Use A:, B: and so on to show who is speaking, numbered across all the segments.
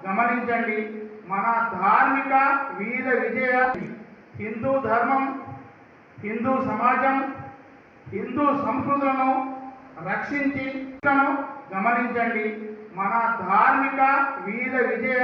A: గమనించండి. మన ధార్మిక వీర విజయ హిందూ ధర్మం, హిందూ సమాజం, హిందూ సంస్కృతులను రక్షించి గమనించండి. మన ధార్మిక వీర విజయ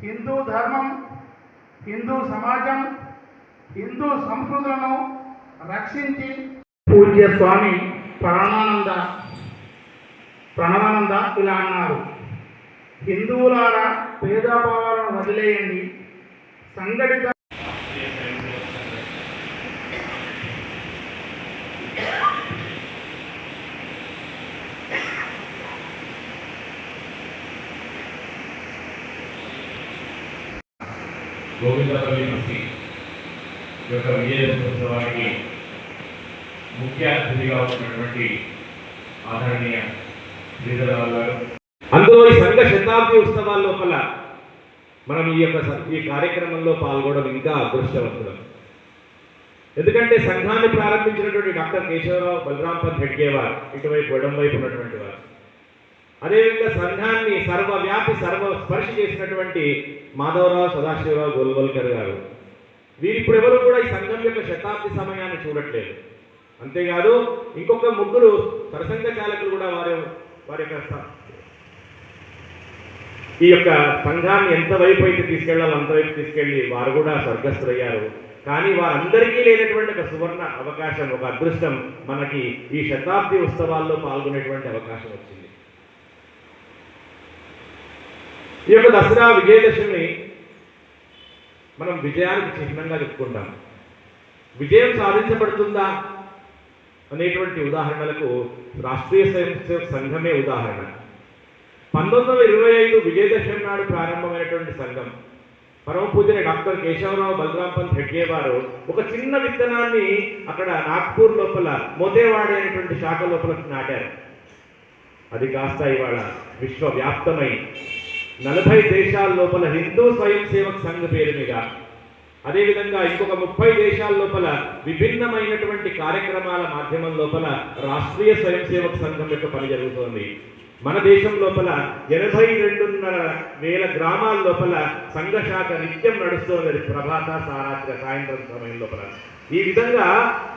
A: హిందూ ధర్మం, హిందూ సమాజం, హిందూ సంస్కృతులను రక్షించి పూజ్య స్వామి ప్రణవానంద ఇలా అన్నారు: హిందువులారా, భేదభావాలను వదిలేయండి, సంఘటిత
B: గోవిందపల్లి బస్తీ యొక్క విజయోత్సవానికి ముఖ్య అతిథిగా ఉన్నటువంటి ఆదరణీయ శ్రీధరరావు గారు, అందులో ఈ సంఘ శతాబ్ది ఉత్సవాల లోపల మనం ఈ కార్యక్రమంలో పాల్గొనడం ఇంకా అదృష్టవంతులం. ఎందుకంటే సంఘాన్ని ప్రారంభించినటువంటి డాక్టర్ కేశవరావు బలరాం పంత్ హెడ్గేవార్ ఇటువైపు ఎడంవైపు ఉన్నటువంటి వారు, అదేవిధంగా సంఘాన్ని సర్వవ్యాపి సర్వస్పర్శ చేసినటువంటి మాధవరావు సదాశివరావు గోల్వల్కర్ గారు, వీరిప్పుడు ఎవరు కూడా ఈ సంఘం యొక్క శతాబ్ది సమయాన్ని చూడట్లేదు. అంతేకాదు ఇంకొక ముగ్గురు సరసంఘ చాలకులు కూడా వారి యొక్క ఈ యొక్క సంఘాన్ని ఎంతవైపు అయితే తీసుకెళ్లాలో అంతవైపు తీసుకెళ్లి వారు కూడా స్వర్గస్థులయ్యారు. కానీ వారందరికీ లేనటువంటి ఒక సువర్ణ అవకాశం, ఒక అదృష్టం మనకి ఈ శతాబ్ది ఉత్సవాల్లో పాల్గొనేటువంటి అవకాశం వచ్చింది. ఈ యొక్క దసరా విజయదశమి మనం విజయానికి చిహ్నంగా చెప్పుకుంటాం. విజయం సాధించబడుతుందా అనేటువంటి ఉదాహరణలకు రాష్ట్రీయ స్వయంసేవక సంఘమే ఉదాహరణ. 1925 విజయదశమి నాడు ప్రారంభమైనటువంటి సంఘం పరమ పూజని డాక్టర్ కేశవరావు బలరాం పంత్ హెడ్గేవారు ఒక చిన్న విత్తనాన్ని అక్కడ నాగ్పూర్ లోపల మోతేవాడ అనేటువంటి శాఖ లోపల నాటారు. అది కాస్త ఇవాళ విశ్వవ్యాప్తమై 40 దేశాల లోపల హిందూ స్వయం సేవక్ సంఘ పేరు మీద, అదేవిధంగా ఇంకొక 30 దేశాల లోపల విభిన్నమైనటువంటి కార్యక్రమాల మాధ్యమం లోపల రాష్ట్రీయ స్వయం సేవక్ సంఘం యొక్క పని జరుగుతోంది. మన దేశం లోపల 82,500 గ్రామాల లోపల సంఘ శాఖ నిత్యం నడుస్తోంది, ప్రభాత సారాత్రి సాయంత్రం సమయం లోపల. ఈ విధంగా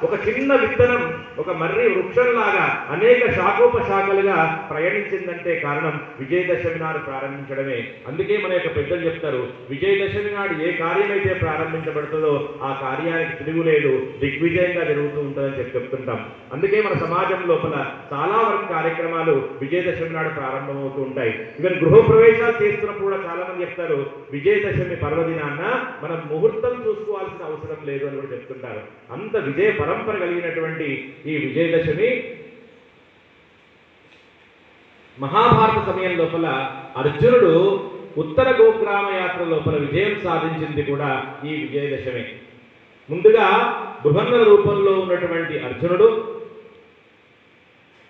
B: ఒక చిన్న విత్తనం ఒక మర్రి వృక్షంలాగా అనేక శాఖోపశాఖలుగా ప్రయాణించిందంటే కారణం విజయదశమి నాడు ప్రారంభించడమే. అందుకే మన యొక్క పెద్దలు చెప్తారు, విజయదశమి నాడు ఏ కార్యమైతే ప్రారంభించబడుతుందో ఆ కార్యానికి తిరుగులేదు, దిగ్విజయంగా జరుగుతూ ఉంటుందని చెప్తుంటాం. అందుకే మన సమాజం లోపల చాలా వరకు కార్యక్రమాలు విజయదశమి నాడు ప్రారంభమవుతూ ఉంటాయి. ఈవెన్ గృహప్రవేశాలు చేస్తున్నప్పుడు కూడా చాలా మంది చెప్తారు, విజయదశమి పర్వదినాన్న మనం ముహూర్తం చూసుకోవాల్సిన అవసరం లేదు అని కూడా చెప్తుంటారు. అంత విజయ పరంపర కలిగినటువంటి ఈ విజయదశమి మహాభారత సమయం లోపల అర్జునుడు ఉత్తర గోగ్రామ యాత్ర లోపల విజయం సాధించింది కూడా ఈ విజయదశమి. ముందుగా బృహన్నల రూపంలో ఉన్నటువంటి అర్జునుడు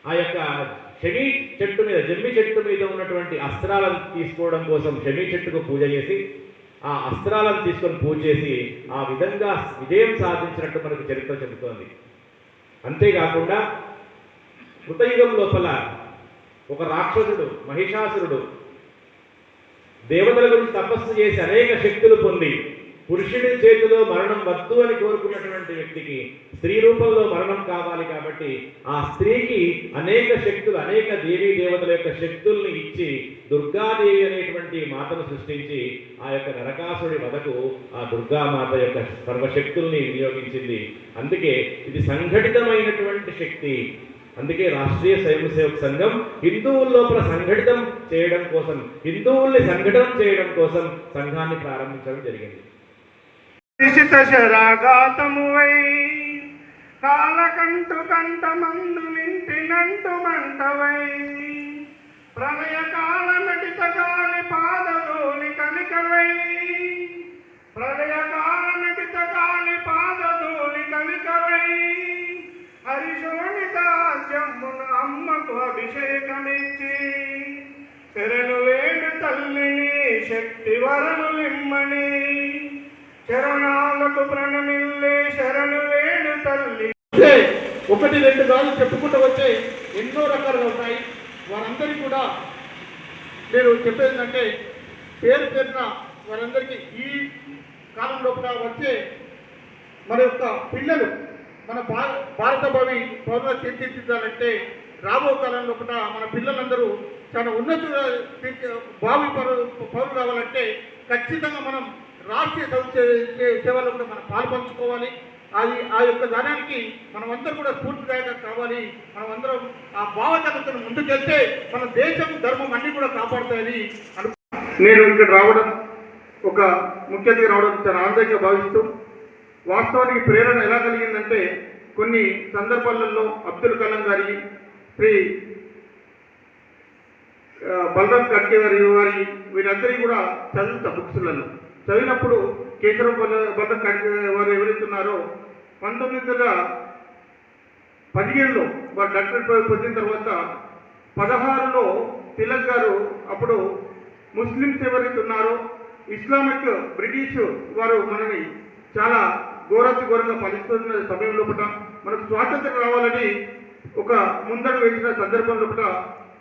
B: ఆ యొక్క జమ్మి చెట్టు మీద ఉన్నటువంటి అస్త్రాలను తీసుకోవడం కోసం జమ్మి చెట్టుకు పూజ చేసి ఆ అస్త్రాలను తీసుకొని పూజ చేసి ఆ విధంగా విజయం సాధించినట్టు మనకు చరిత్ర చెబుతోంది. అంతేకాకుండా కృతయుగం లోపల ఒక రాక్షసుడు మహిషాసురుడు దేవతల గురించి తపస్సు చేసి అనేక శక్తులు పొంది పురుషుడి చేతిలో మరణం వద్దు అని కోరుకున్నటువంటి వ్యక్తికి స్త్రీ రూపంలో మరణం కావాలి కాబట్టి ఆ స్త్రీకి అనేక శక్తులు, అనేక దేవీ దేవతల యొక్క శక్తుల్ని ఇచ్చి దుర్గాదేవి అనేటువంటి మాతను సృష్టించి ఆ యొక్క నరకాసుడి వదకు ఆ దుర్గామాత యొక్క సర్వశక్తుల్ని వినియోగించింది. అందుకే ఇది సంఘటితమైనటువంటి శక్తి. అందుకే రాష్ట్రీయ స్వయం సేవక్ సంఘం హిందువుల లోపల సంఘటితం చేయడం కోసం, హిందువుల్ని సంఘటన చేయడం కోసం సంఘాన్ని ప్రారంభించడం జరిగింది.
A: శరాఘాతమువై కాలకంటు కంఠమందు నింటినంటు మంటవై ప్రళయ కాల నటిత గాలి పాదధూళి కనికవై ప్రళయ కాల నటిత గాలి పాదధూళి కనికవై హరిశోణితాస్యమును అమ్మకు అభిషేకమిచ్చి శరణు వేడు తల్లిని శక్తి వరములిమ్మని శరణాలకు ప్రణమిల్లే శరణు వేడు తల్లి.
C: ఒకటి రెండు సార్లు చెప్పుకుంటూ వచ్చే ఎన్నో రకాలుగా ఉన్నాయి. వారందరికీ కూడా నేను చెప్పేది ఏంటంటే పేరున వారందరికీ ఈ కాలం లోపల వచ్చే మన యొక్క పిల్లలు మన భారత పౌరులు తీర్చిదిద్దాలంటే రాబో కాలం లోపల మన పిల్లలందరూ చాలా ఉన్నత పౌరులు కావాలంటే ఖచ్చితంగా మనం రాష్ట్రీయ సేవలో కూడా మనం పాల్పంచుకోవాలి. ఆ యొక్క దానానికి మనమందరూ కూడా స్ఫూర్తిదాయకంగా కావాలి. మనమందరం ఆ భావజాలతను ముందుకెళ్తే మన దేశం ధర్మం అన్ని కూడా కాపాడుతాయని నేను ఇక్కడ రావడం, ఒక ముఖ్య అతిథిగా రావడం చాలా ఆనందంగా భావిస్తూ, వాస్తవానికి ప్రేరణ ఎలా కలిగిందంటే కొన్ని సందర్భాలలో అబ్దుల్ కలాం గారి, శ్రీ బలరాం ఖడ్గే వారి వీరందరి కూడా చదువుతా బుక్స్లలో చదివినప్పుడు కేంద్రం బలరాం ఖడ్గే వారు ఎవరైతున్నారో 1915లో వారు డాక్టరేట్ పొందిన తర్వాత 16లో తిలక్ గారు అప్పుడు ముస్లిమ్స్ ఎవరైతే ఉన్నారో ఇస్లామిక్ బ్రిటిష్ వారు మనని చాలా ఘోరంగా పాలిస్తున్న సమయంలో మనకు స్వాతంత్రం రావాలని ఒక ముందడు వేసిన సందర్భంలో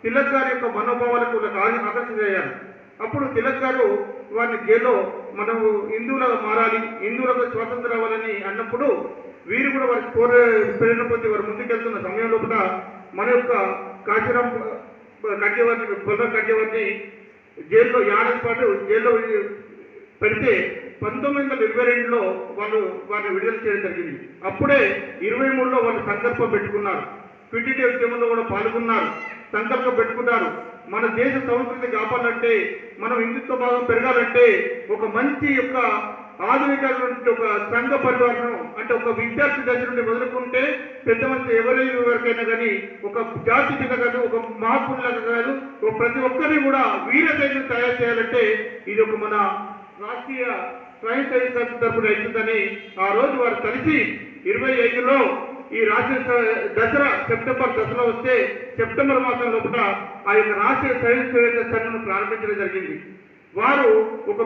C: తిలక్ గారి యొక్క మనోభావాలకు ఆకర్షించయ్యారు. అప్పుడు తిలక్ గారు వారిని జైల్లో మనము హిందువులుగా మారాలి, హిందువులకు స్వాతంత్రం రావాలని అన్నప్పుడు వీరు కూడా వారికి ప్రేరణ పొంది వారు ముందుకెళ్తున్న సమయంలో మన యొక్క కాశీరాం బలరాం ఖడ్గేవారిని జైల్లో ఏడాది పాటు జైల్లో పెడితే 1922లో వారిని విడుదల చేయడం జరిగింది. అప్పుడే 23లో వాళ్ళు సంకల్పం పెట్టుకున్నారు, క్విట్ ఇండియా ఉద్యమంలో కూడా పాల్గొన్నారు, సంకల్పం పెట్టుకున్నారు. మన దేశ సంస్కృతి కాపాడాలంటే, మనం హిందుత్వ భాగం పెరగాలంటే ఒక మంచి యొక్క ఆధునికమైనటువంటి ఒక సంఘ పరివారం అంటే ఒక విద్యార్థి దశ నుండి మొదలుకుంటే పెద్ద మంది ఎవరికైనా కానీ ఒక జాతి మీద కాదు, ఒక మహాత్ములాగా కాదు, ప్రతి ఒక్కరిని కూడా వీర సైన్యం తయారు చేయాలంటే ఇది ఒక మన రాష్ట్రీయ స్వయం సేవక సంఘ తరపున అవుతుందని ఆ రోజు వారు కలిసి 25లో ఈ రాష్ట్రీయ దసరా సెప్టెంబర్ దసరా వస్తే సెప్టెంబర్ మాసం లోపల ఆ యొక్క రాష్ట్రీయ స్వయం సేవక సంఘను ప్రారంభించడం జరిగింది. వారు ఒక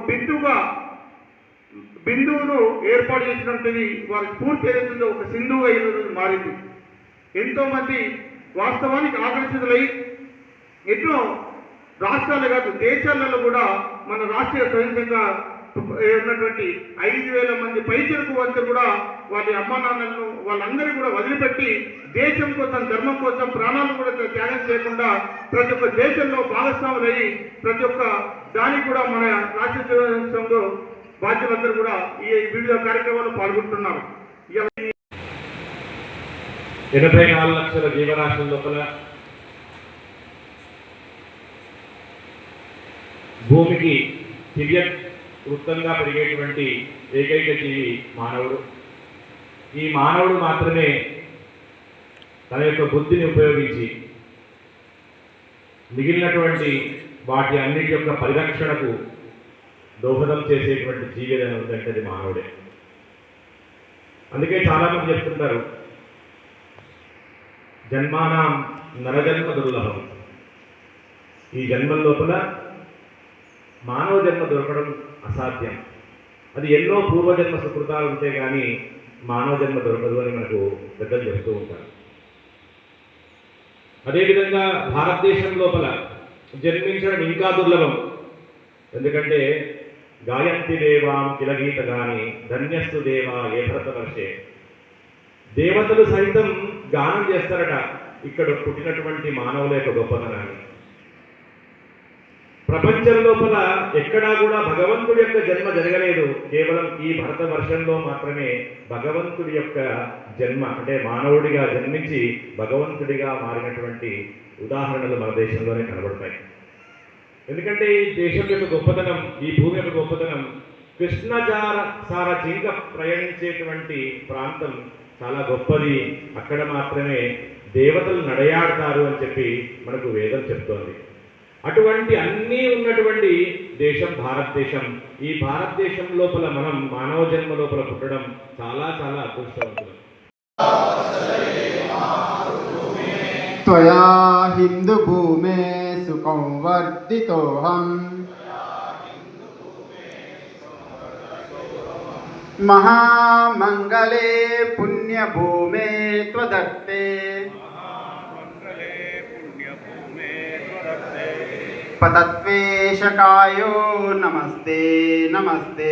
C: బిందువును ఏర్పాటు చేసినటువంటిది వారి స్ఫూర్తి ఏదైతుందో ఒక సింధువుగా మారింది. ఎంతో మంది వాస్తవానికి ఆకర్షితులై ఎన్నో రాష్ట్రాలు కాదు దేశాలలో కూడా మన రాష్ట్రీయ స్వయం సంఘ ఉన్నటువంటి 5,000 మంది పైచలకు వంతు కూడా వాళ్ళ అమ్మా నాన్నలను వాళ్ళందరూ కూడా వదిలిపెట్టి దేశం కోసం, ధర్మం కోసం ప్రాణాలను కూడా త్యాగం చేయకుండా ప్రతి ఒక్క దేశంలో భాగస్వాములయ్యి ప్రతి ఒక్క దానికి కూడా మన రాష్ట్రీయ సంఘ బాధ్యులందరూ కూడా ఈ వివిధ కార్యక్రమాల్లో పాల్గొంటున్నారు.
B: 84 లక్షల జీవరాశుల లోపల భూమికి తిరియ వృత్తంగా పెరిగేటువంటి ఏకైక జీవి మానవుడు. ఈ మానవుడు మాత్రమే తన యొక్క బుద్ధిని ఉపయోగించి మిగిలినటువంటి వాటి అన్నిటి యొక్క పరిరక్షణకు దోహదం చేసేటువంటి జీవి ఏదైనా ఉందంటే అది మానవుడే. అందుకే చాలామంది చెప్తుంటారు జన్మానాం నరజన్మ దుర్లభం. ఈ జన్మల లోపల మానవ జన్మ దొరకడం అసాధ్యం. అది ఎన్నో పూర్వజన్మ సుకృతాలు ఉంటే కానీ మానవ జన్మ దొరకదు అని మనకు పెద్దలు చెప్తూ ఉంటారు. అదేవిధంగా భారతదేశం లోపల జన్మించడం ఇంకా దుర్లభం. ఎందుకంటే గాయంతి దేవాం కిలగీత గాని ధన్యస్తు దేవా ఏ భరతవర్షే. దేవతలు సైతం గానం చేస్తారట ఇక్కడ పుట్టినటువంటి మానవుల యొక్క గొప్పతనాన్ని. ప్రపంచం లోపల ఎక్కడా కూడా భగవంతుడి యొక్క జన్మ జరగలేదు. కేవలం ఈ భరతవర్షంలో మాత్రమే భగవంతుడి యొక్క జన్మ అంటే మానవుడిగా జన్మించి భగవంతుడిగా మారినటువంటి ఉదాహరణలు మన దేశంలోనే కనబడతాయి. ఎందుకంటే ఈ దేశం యొక్క గొప్పతనం, ఈ భూమి యొక్క గొప్పతనం, కృష్ణసార జింక ప్రయాణించేటువంటి ప్రాంతం చాలా గొప్పది. అక్కడ మాత్రమే దేవతలు నడయాడతారు అని చెప్పి మనకు వేదం చెప్తోంది. అటువంటి అన్నీ ఉన్నటువంటి దేశం భారతదేశం. ఈ భారతదేశం లోపల మనం మానవ జన్మ లోపల పుట్టడం చాలా చాలా అదృష్టవంతులం.
D: త్వయా హిందూ భూమే సుఖం వర్ధితోహం మహామంగళే పుణ్యభూమే త్వదత్తే पतत्वेशकायो नमस्ते नमस्ते